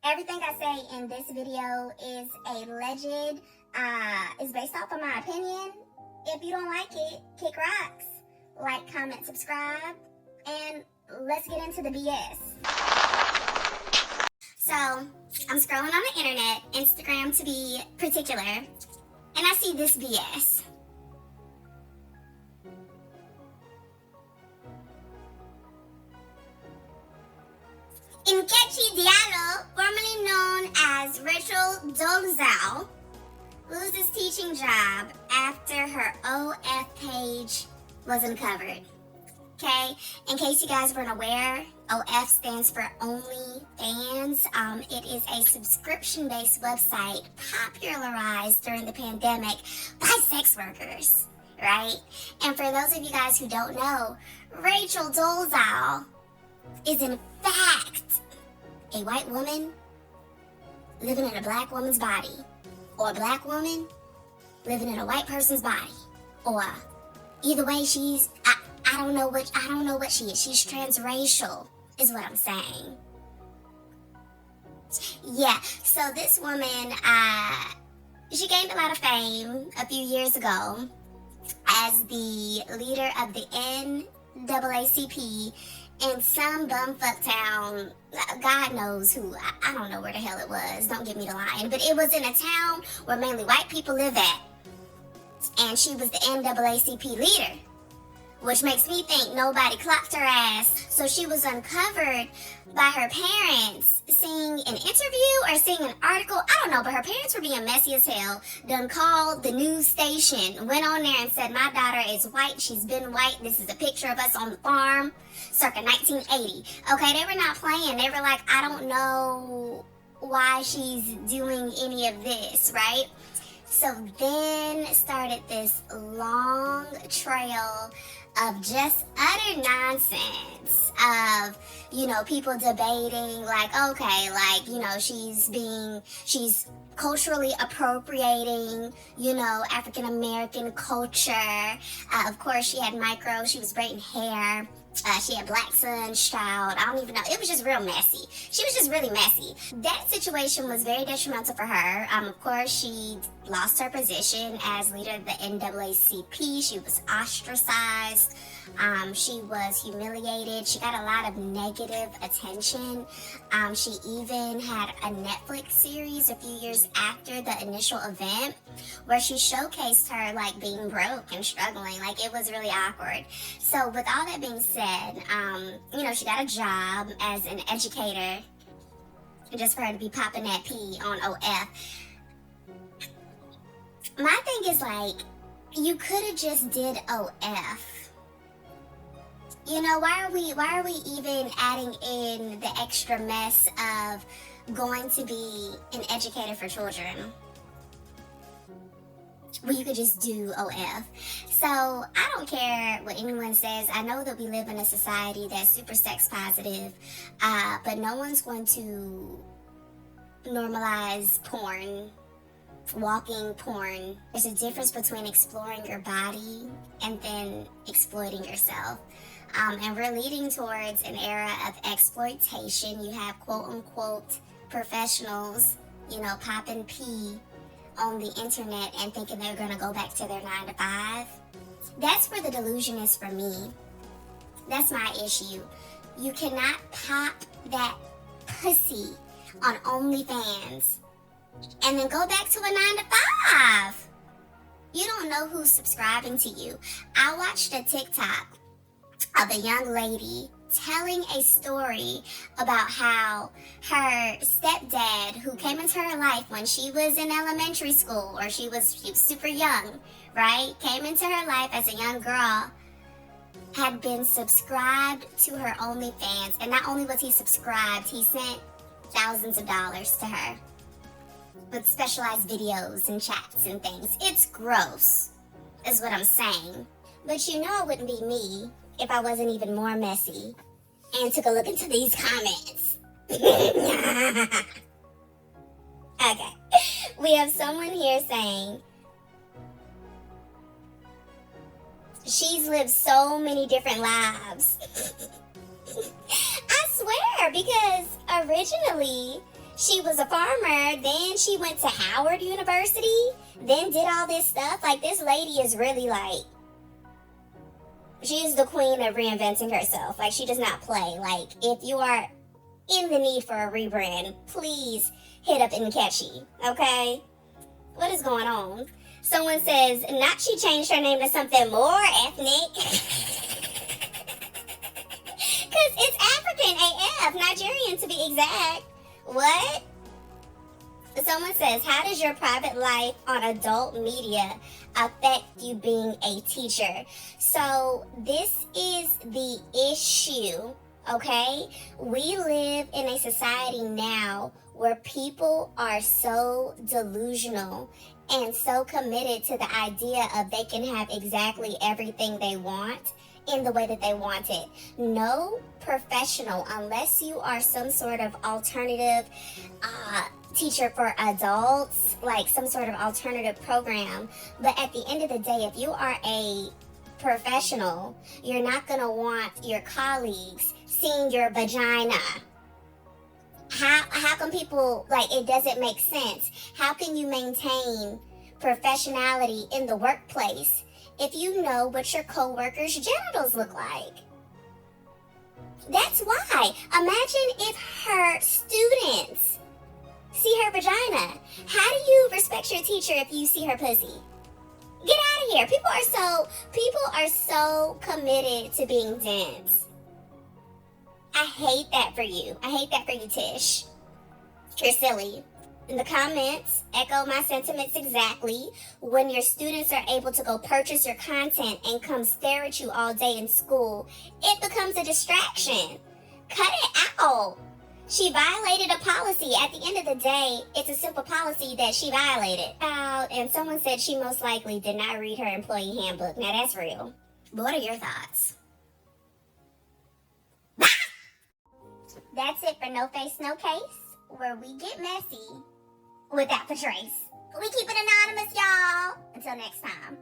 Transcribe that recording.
Everything I say in this video is is based off of my opinion. If you don't like it, kick rocks. Like, comment, subscribe, and let's get into the BS. So, I'm scrolling on the internet, Instagram to be particular, and I see this BS. Nkechi Diallo, formerly known as Rachel Dolezal, loses teaching job after her O.F page was uncovered. Okay, in case you guys weren't aware, O.F stands for OnlyFans. It is a subscription-based website popularized during the pandemic by sex workers, right? And for those of you guys who don't know, Rachel Dolezal is in fact a white woman living in a black woman's body, or a black woman living in a white person's body, or either way, I don't know what she is. She's transracial, is what I'm saying. Yeah, so this woman, she gained a lot of fame a few years ago as the leader of the NAACP in some bumfuck town, God knows who, I don't know where the hell it was, don't give me the line, but it was in a town where mainly white people live at, and she was the NAACP leader, which makes me think nobody clocked her ass. So she was uncovered by her parents seeing an interview or seeing an article, I don't know, but her parents were being messy as hell, done called the news station, went on there and said, my daughter is white, she's been white, this is a picture of us on the farm, circa 1980. Okay, they were not playing, they were like, I don't know why she's doing any of this, right? So then started this long trail of just utter nonsense of, people debating like, okay, like, she's culturally appropriating, African-American culture. Of course, she was braiding hair. She had black son's child. I don't even know. It was just real messy. She was just really messy. That situation was very detrimental for her. Of course, she lost her position as leader of the NAACP. She was ostracized. She was humiliated. She got a lot of negative attention. She even had a Netflix series a few years after the initial event where she showcased her like being broke and struggling. Like, it was really awkward. So with all that being said, she got a job as an educator just for her to be popping that P on O.F. My thing is, like, you could have just did O.F. Why are we even adding in the extra mess of going to be an educator for children? Well, you could just do O.F. So, I don't care what anyone says. I know that we live in a society that's super sex positive, but no one's going to normalize porn, walking porn. There's a difference between exploring your body and then exploiting yourself. And we're leading towards an era of exploitation. You have quote-unquote professionals, popping P on the internet and thinking they're going to go back to their 9 to 5. That's where the delusion is for me. That's my issue. You cannot pop that pussy on OnlyFans and then go back to a 9 to 5. You don't know who's subscribing to you. I watched a TikTok of a young lady telling a story about how her stepdad, who came into her life when she was in elementary school, or she was super young, right? Came into her life as a young girl, had been subscribed to her OnlyFans. And not only was he subscribed, he sent thousands of dollars to her with specialized videos and chats and things. It's gross, is what I'm saying. But it wouldn't be me if I wasn't even more messy and took a look into these comments. Okay. We have someone here saying, she's lived so many different lives. I swear, because originally She was a farmer, then she went to Howard University, then did all this stuff. Like, this lady is really like, she is the queen of reinventing herself. Like, she does not play. Like, if you are in the need for a rebrand, please hit up Nkechi, okay? What is going on? Someone says, not she changed her name to something more ethnic. Because it's African AF, Nigerian to be exact. What? Someone says, how does your private life on adult media affect you being a teacher? So this is the issue, okay? We live in a society now where people are so delusional and so committed to the idea of they can have exactly everything they want in the way that they want it. No professional, unless you are some sort of alternative teacher for adults, like some sort of alternative program. But at the end of the day, if you are a professional, you're not gonna want your colleagues seeing your vagina. How can people, like, it doesn't make sense. How can you maintain professionality in the workplace if you know what your co-workers' genitals look like? That's why. Imagine if her students see her vagina. How do you respect your teacher if you see her pussy? Get out of here. People are so committed to being dense. I hate that for you. I hate that for you, Tish. You're silly. In the comments, echo my sentiments exactly. When your students are able to go purchase your content and come stare at you all day in school, it becomes a distraction. Cut it out. She violated a policy. At the end of the day, it's a simple policy that she violated. And someone said she most likely did not read her employee handbook. Now that's real. But what are your thoughts? That's it for No Face, No Case, where we get messy without Patrice. We keep it anonymous, y'all. Until next time.